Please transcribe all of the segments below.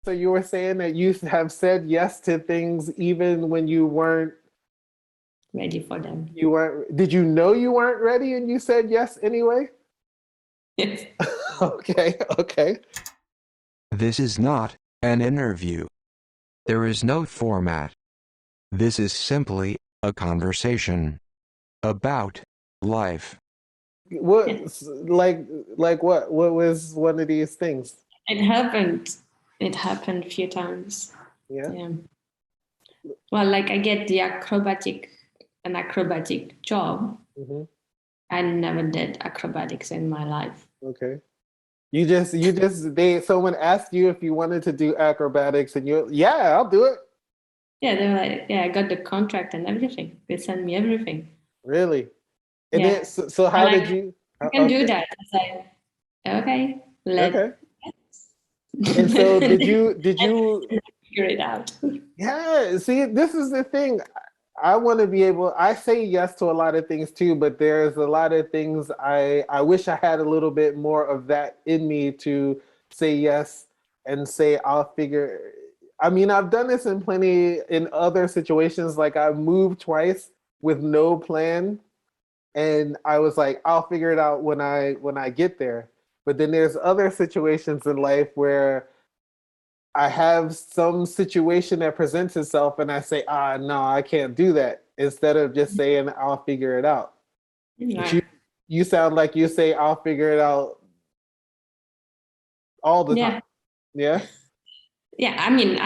So you were saying that you have said yes to things even when ready for them. you weren't, did you know you weren't ready and you said yes anyway? Yes. Okay, okay. This is not an interview. There is no format. This is simply a conversation about life. What, Yeah. like what? What was one of these things? It happened. It happened a few times. Yeah. Yeah. Well, like I get an acrobatic job. Hmm. I never did acrobatics in my life. Okay. Someone asked you if you wanted to do acrobatics and yeah, I'll do it. Yeah, they were like, yeah, I got the contract and everything. They sent me everything. Really? And then, Yeah. so I how did like, you? I can do Okay, that. It's like, okay, okay. let And so let's did you, figure it out. yeah, see, this is the thing. I want to be able, I say yes to a lot of things too, but there's a lot of things I wish I had a little bit more of that in me to say yes and say I'll figure. I mean, I've done this in other situations. Like I moved twice with no plan, and I was like, I'll figure it out when I get there. But then there's other situations in life where I have some situation that presents itself and I say, ah, no, I can't do that. Instead of just saying, I'll figure it out. But Right. you sound like you say, I'll figure it out all the time. Yeah. Yeah. Yeah. I mean,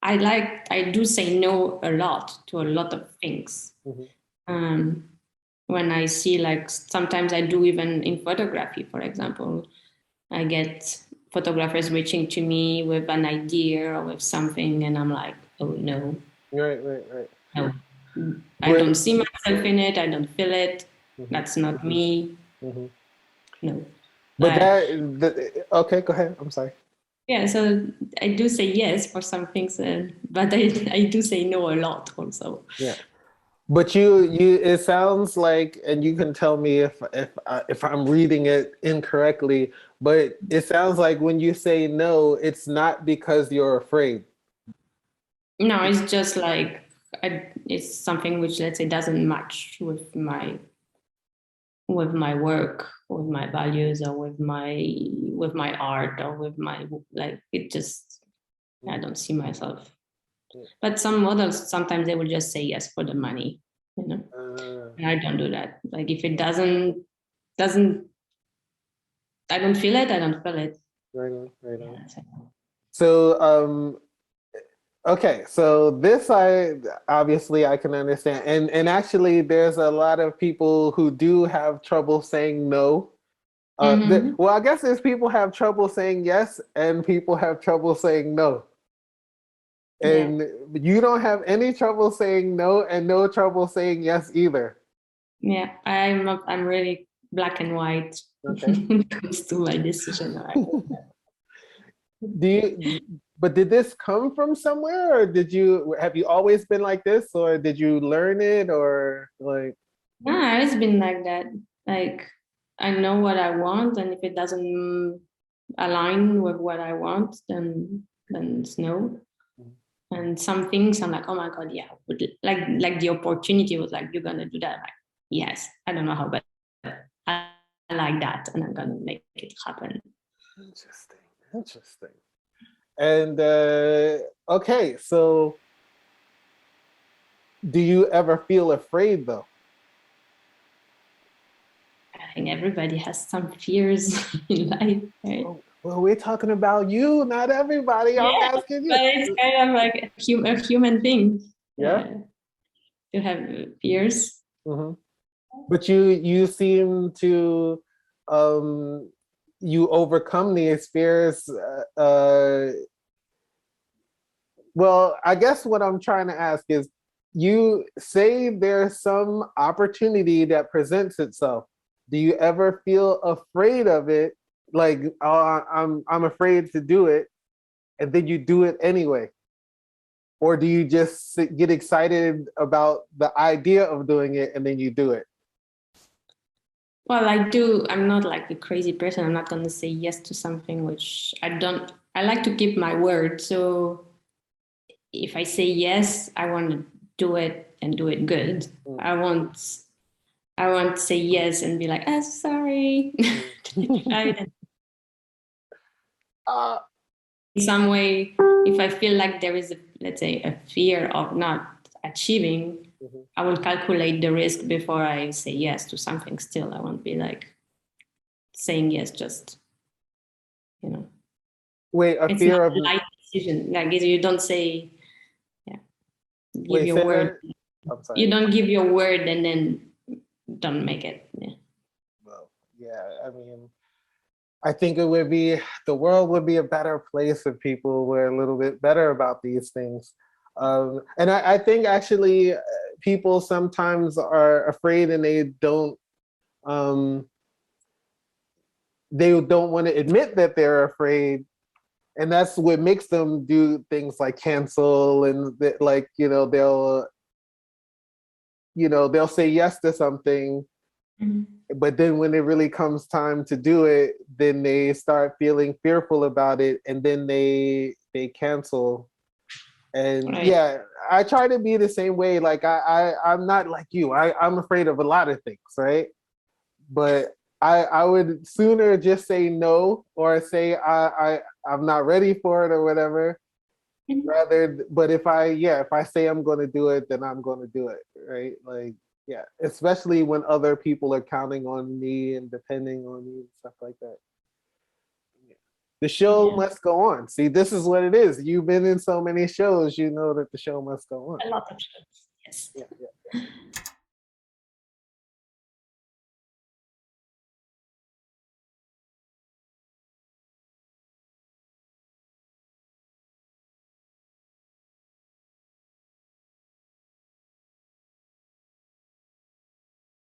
I do say no a lot to a lot of things. Hmm. Um, when I see, like, sometimes I do, even in photography, for example, I get photographers reaching to me with an idea or with something, and I'm like, oh no, Right, right, right. no, I don't But, see myself in it. I don't feel it. hmm, That's not me. hmm, No. but Like, okay, go ahead. I'm sorry. yeah, so I do say yes for some things, but I do say no a lot also. Yeah. But it sounds like, and you can tell me if I'm reading it incorrectly, but it sounds like when you say no, it's not because you're afraid. No, it's just like it's something which, let's say, doesn't match with my work, with my values, or with my art, or with my, like, it just, I don't see myself. But some models, sometimes they will just say yes for the money, you know. Uh, And I don't do that. Like, if it doesn't I don't feel it, I don't feel it. right on, right on. Yeah, so, So, okay, so this I obviously I can understand, and actually, there's a lot of people who do have trouble saying no. mm-hmm. Well, I guess there's people have trouble saying yes, and people have trouble saying no. Yeah, And you don't have any trouble saying no, and no trouble saying yes either. yeah. I'm really black and white Okay. when it comes to my decision. Right? Do you, but did this come from somewhere, or have you always been like this, or did you learn it, or like, Nah, it's been like that. Like, I know what I want, and if it doesn't align with what I want, then it's no. And some things I'm like, oh my god, yeah, like the opportunity was like, you're gonna do that. I'm like, yes, I don't know how, but I like that, and I'm gonna make it happen. interesting, interesting. And okay, so do you ever feel afraid though? I think everybody has some fears in life, right? Well, we're talking about you, not everybody. I'm Yeah, asking but you. it's kind of like a human thing Yeah. to have fears. Hmm. But you seem to um you overcome the fears. Well, I guess what I'm trying to ask is, you say there's some opportunity that presents itself. Do you ever feel afraid of it? Like, oh, I'm afraid to do it, and then you do it anyway? Or do you just get excited about the idea of doing it and then you do it? Well, I do. I'm not like a crazy person. I'm not going to say yes to something which I like to keep my word. So if I say yes, I want to do it and do it good. I won't say yes and be like, "Ah, sorry." Uh, In some way, if I feel like there is, let's say, a fear of not achieving, I will calculate the risk before I say yes to something. Still, I won't be like saying yes, just, you know. wait, a It's not fear a of light decision. Like you don't say, yeah, give wait, your say word. that. I'm sorry. You don't give your word and then don't make it. Yeah. Well, yeah, I mean, I think it would be the world would be a better place if people were a little bit better about these things. And I think actually people sometimes are afraid and um, they don't want to admit that they're afraid, and that's what makes them do things like cancel and like they'll say yes to something, but then when it really comes time to do it, then they start feeling fearful about it, and then they cancel. And Right. yeah, I try to be the same way. Like I'm not like you. I'm afraid of a lot of things, right? But I would sooner just say no or say I'm not ready for it or whatever. Rather, but if I say I'm going to do it, then I'm going to do it, right? Like yeah, especially when other people are counting on me and depending on me and stuff like that. The show Yeah. must go on. See, this is what it is. You've been in so many shows, you know that the show must go on. A lot of shows. Yes. Yeah, yeah.